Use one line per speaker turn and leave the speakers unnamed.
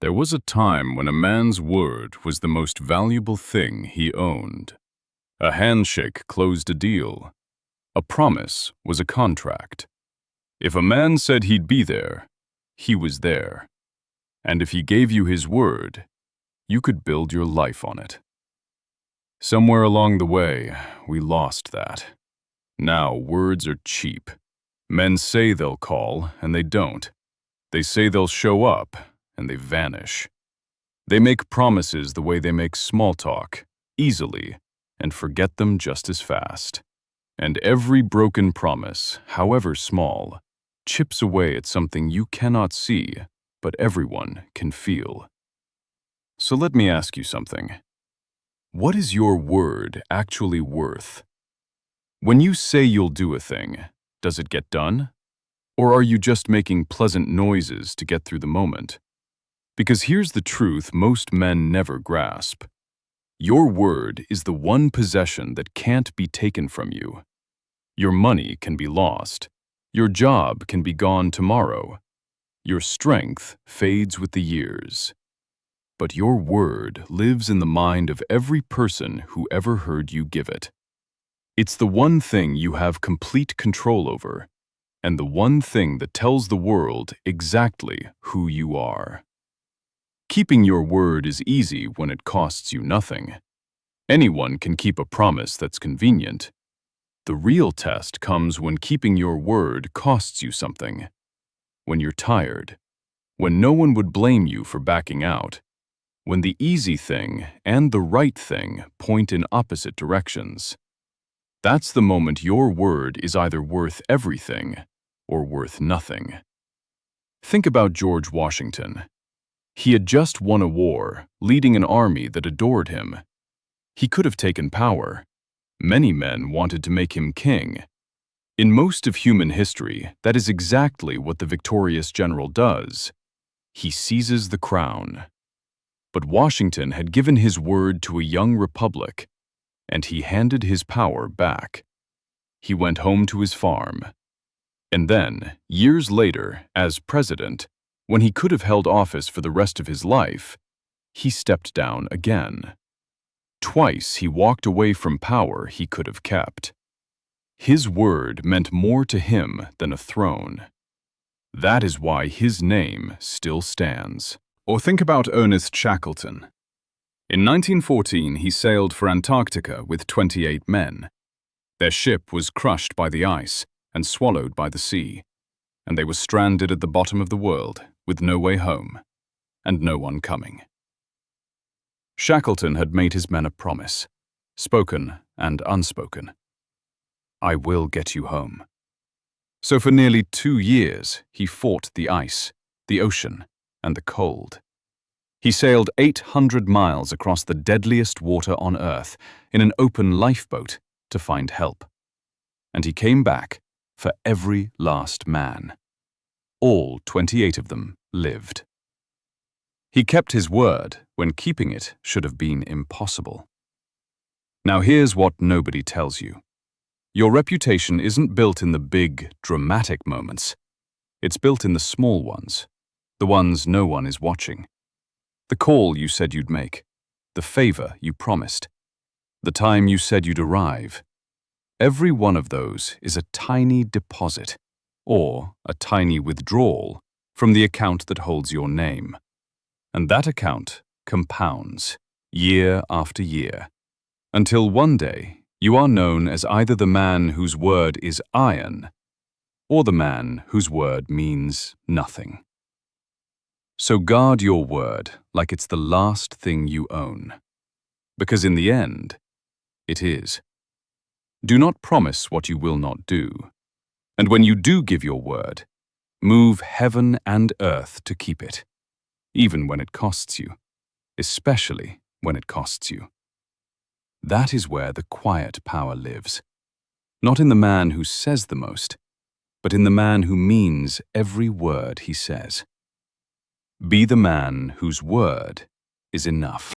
There was a time when a man's word was the most valuable thing he owned. A handshake closed a deal. A promise was a contract. If a man said he'd be there, he was there. And if he gave you his word, you could build your life on it. Somewhere along the way, we lost that. Now words are cheap. Men say they'll call, and they don't. They say they'll show up, and they vanish. They make promises the way they make small talk, easily, and forget them just as fast. And every broken promise, however small, chips away at something you cannot see, but everyone can feel. So let me ask you something. What is your word actually worth? When you say you'll do a thing, does it get done? Or are you just making pleasant noises to get through the moment? Because here's the truth most men never grasp. Your word is the one possession that can't be taken from you. Your money can be lost. Your job can be gone tomorrow. Your strength fades with the years. But your word lives in the mind of every person who ever heard you give it. It's the one thing you have complete control over, and the one thing that tells the world exactly who you are. Keeping your word is easy when it costs you nothing. Anyone can keep a promise that's convenient. The real test comes when keeping your word costs you something. When you're tired. When no one would blame you for backing out. When the easy thing and the right thing point in opposite directions. That's the moment your word is either worth everything or worth nothing. Think about George Washington. He had just won a war, leading an army that adored him. He could have taken power. Many men wanted to make him king. In most of human history, that is exactly what the victorious general does. He seizes the crown. But Washington had given his word to a young republic, and he handed his power back. He went home to his farm. And then, years later, as president, when he could have held office for the rest of his life, he stepped down again. Twice he walked away from power he could have kept. His word meant more to him than a throne. That is why his name still stands. Or think about Ernest Shackleton. In 1914, he sailed for Antarctica with 28 men. Their ship was crushed by the ice and swallowed by the sea, and they were stranded at the bottom of the world with no way home and no one coming. Shackleton had made his men a promise, spoken and unspoken. I will get you home. So for nearly 2 years, he fought the ice, the ocean, and the cold. He sailed 800 miles across the deadliest water on Earth in an open lifeboat to find help. And he came back for every last man. All 28 of them lived. He kept his word when keeping it should have been impossible. Now here's what nobody tells you. Your reputation isn't built in the big, dramatic moments. It's built in the small ones. The ones no one is watching. The call you said you'd make. The favor you promised. The time you said you'd arrive. Every one of those is a tiny deposit, or a tiny withdrawal, from the account that holds your name. And that account compounds, year after year, until one day you are known as either the man whose word is iron, or the man whose word means nothing. So guard your word like it's the last thing you own. Because in the end, it is. Do not promise what you will not do. And when you do give your word, move heaven and earth to keep it, even when it costs you, especially when it costs you. That is where the quiet power lives. Not in the man who says the most, but in the man who means every word he says. Be the man whose word is enough.